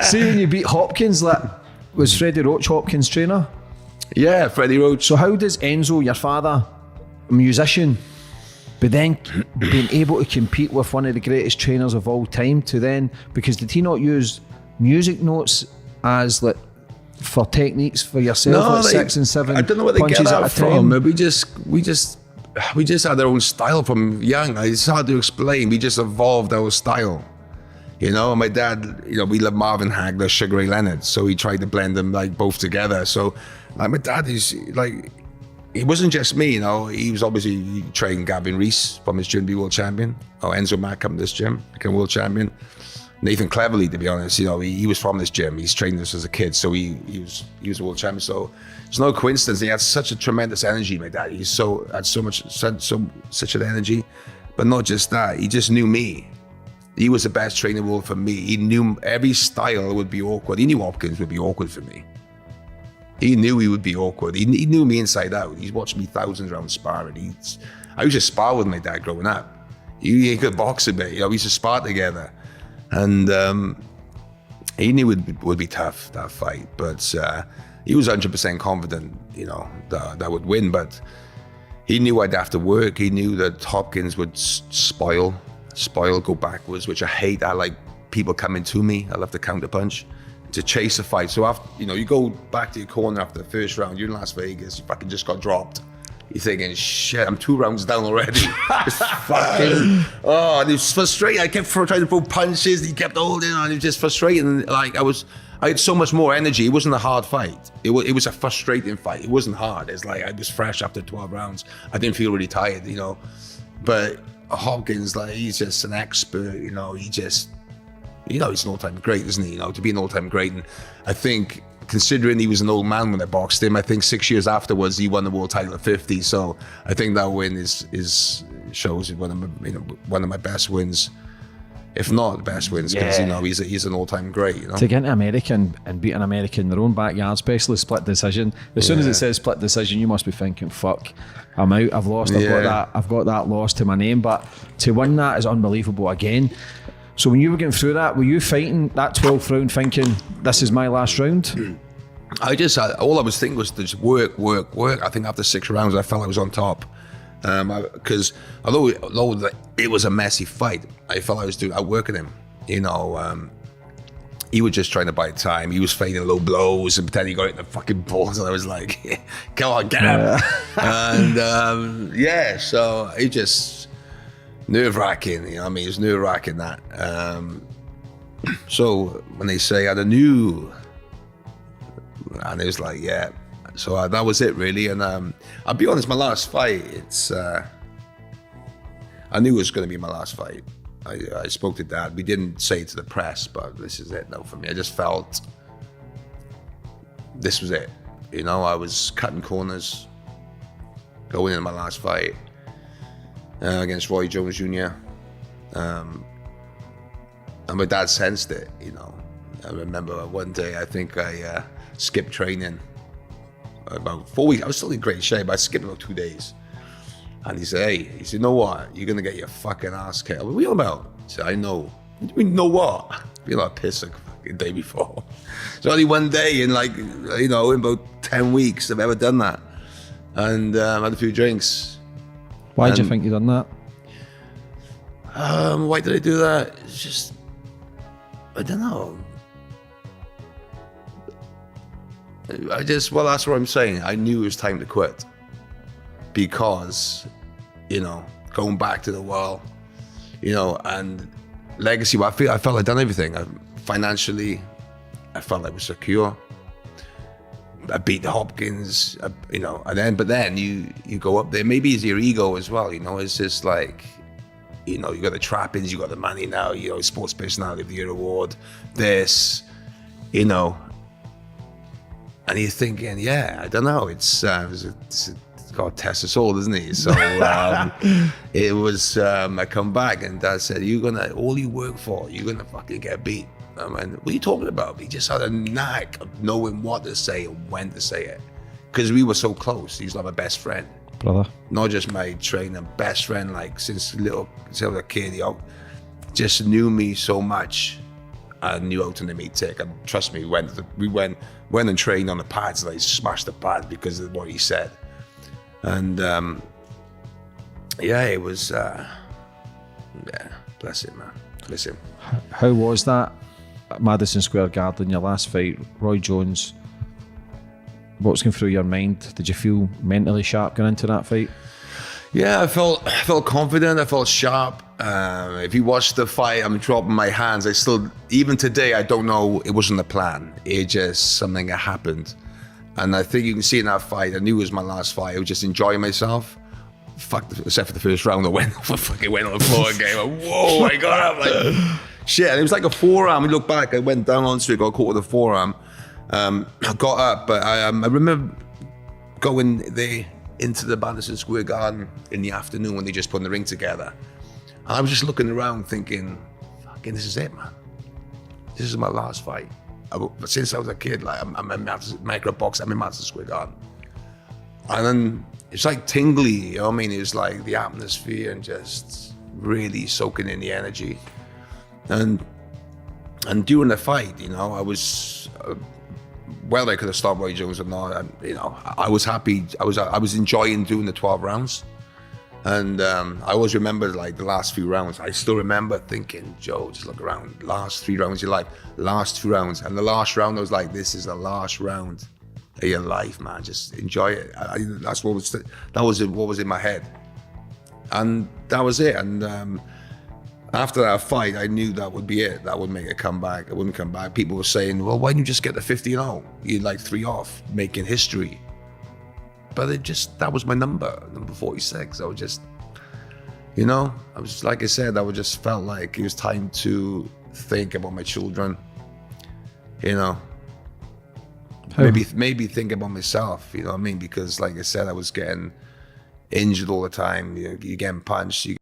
See when you beat Hopkins, was Freddie Roach Hopkins' trainer? Yeah, Freddie Roach. So how does Enzo, your father, a musician, but then being able to compete with one of the greatest trainers of all time to then, because did he not use music notes as like for techniques for yourself, No, like 6 and 7 I don't know where they get punches that at a from. time? We just had our own style from young. It's hard to explain. We just evolved our style. You know, my dad, you know, we love Marvin Hagler, Sugar Ray Leonard, so he tried to blend them like both together. So like my dad is like, it wasn't just me, you know, he was obviously, he trained Gavin Reese from his gym to be world champion. Enzo Mack come to this gym, became world champion. Nathan Cleverly, to be honest, you know, he was from this gym. He's trained us as a kid, so he was a world champion. So it's no coincidence. He had such a tremendous energy, my dad. He had such an energy, but not just that. He just knew me. He was the best trainer in the world for me. He knew every style would be awkward. He knew Hopkins would be awkward for me. He knew he would be awkward. He knew me inside out. He's watched me thousands round sparring. I used to spar with my dad growing up. He could box a bit. You know, we used to spar together. And he knew it would be tough, that fight. But he was 100% confident, you know, that I would win. But he knew I'd have to work. He knew that Hopkins would spoil, go backwards, which I hate. I like people coming to me. I love to counter punch, to chase a fight. So after, you know, you go back to your corner after the first round, you're in Las Vegas, you fucking just got dropped. You're thinking, shit, I'm 2 rounds down already. It's fucking, oh, and it was frustrating. I kept trying to throw punches, he kept holding on, it was just frustrating. Like I had so much more energy. It wasn't a hard fight. It was a frustrating fight. It wasn't hard. It's like I was fresh after 12 rounds. I didn't feel really tired, you know. But Hopkins, like, he's just an expert, you know. He's an all-time great, isn't he? You know, to be an all-time great. And I think, considering he was an old man when I boxed him, I think 6 years afterwards he won the world title at 50. So I think that win shows one of my best wins, if not the best wins, because you know he's an all-time great. You know, to get into America and beat an American in their own backyard, especially split decision. As soon as it says split decision, you must be thinking, "Fuck, I'm out. I've lost. I've got that loss to my name." But to win that is unbelievable again. So when you were going through that, were you fighting that 12th round thinking, this is my last round? All I was thinking was to just work. I think after 6 rounds, I felt I was on top. Because although it was a messy fight, I felt I was outworking him. You know, he was just trying to buy time. He was feigning low blows and pretending he got it in the fucking balls. And I was like, come on, get him. And so it just... nerve-wracking, you know what I mean? It was nerve-wracking, that. So when they say I knew, and it was like, yeah. So that was it, really. And I'll be honest, my last fight, I knew it was going to be my last fight. I spoke to Dad. We didn't say it to the press, but this is it now for me. I just felt this was it. You know, I was cutting corners going into my last fight. Against Roy Jones Jr. And my dad sensed it, you know. I remember one day, I think I skipped training about 4 weeks. I was still in great shape. I skipped about 2 days. And he said, you know what? You're going to get your fucking ass kicked. I went, what are you about? He said, I know. What do you mean, know what? I feel like piss the fucking day before. So only one day in, like, you know, in about 10 weeks I've ever done that. And had a few drinks. Why do you think you done that? Why did I do that? It's just, I don't know. Well, that's what I'm saying. I knew it was time to quit. Because, you know, going back to the well, you know, and legacy, I felt I'd done everything. Financially, I felt I was secure. I beat Hopkins, you know, but then you go up there. Maybe it's your ego as well, you know. It's just like, you know, you got the trappings, you got the money now, you know, Sports Personality of the Year award, this, you know, and you're thinking, yeah, I don't know, it's God tests us all, doesn't he? So it was, I come back and Dad said, all you work for, you're gonna fucking get beat. I mean, what are you talking about? He just had a knack of knowing what to say and when to say it. Because we were so close. He's like my best friend. Brother. Not just my trainer, best friend, like since a kid, he just knew me so much. I knew how to make me tick. And trust me, we went and trained on the pads, and I smashed the pad because of what he said. And it was, bless him, man, bless him. How was that at Madison Square Garden, your last fight, Roy Jones? What's going through your mind? Did you feel mentally sharp going into that fight? Yeah, I felt confident. I felt sharp. If you watch the fight, I'm dropping my hands. I still, even today, I don't know. It wasn't a plan. It just something that happened, and I think you can see in that fight. I knew it was my last fight. I was just enjoying myself. Except for the first round, I fucking went on the floor again. Like, whoa! I got up like shit. And it was like a forearm. We look back. I went down onto it, got caught with a forearm. I got up, but I remember going there into the Madison Square Garden in the afternoon when they just put the ring together. And I was just looking around thinking, fucking, this is it, man. This is my last fight. Since I was a kid, like I'm in microbox, I'm in Madison Square Garden. And then it's like tingly, you know what I mean? It was like the atmosphere and just really soaking in the energy. And during the fight, you know, I was, whether I could have stopped Roy Jones or not, you know, I was happy. I was enjoying doing the 12 rounds. And I always remember like the last few rounds. I still remember thinking, Joe, just look around. Last 3 rounds of your life, last 2 rounds. And the last round, I was like, this is the last round of your life, man. Just enjoy it. That's what was in my head. And that was it. And after that fight, I knew that would be it. That would make a comeback. I wouldn't come back. People were saying, well, why didn't you just get the 50-0? You're like 3 off, making history. But that was my number 46. I was just, you know, like I said, I just felt like it was time to think about my children, you know. Maybe think about myself, you know what I mean? Because like I said, I was getting injured all the time. You're getting punched.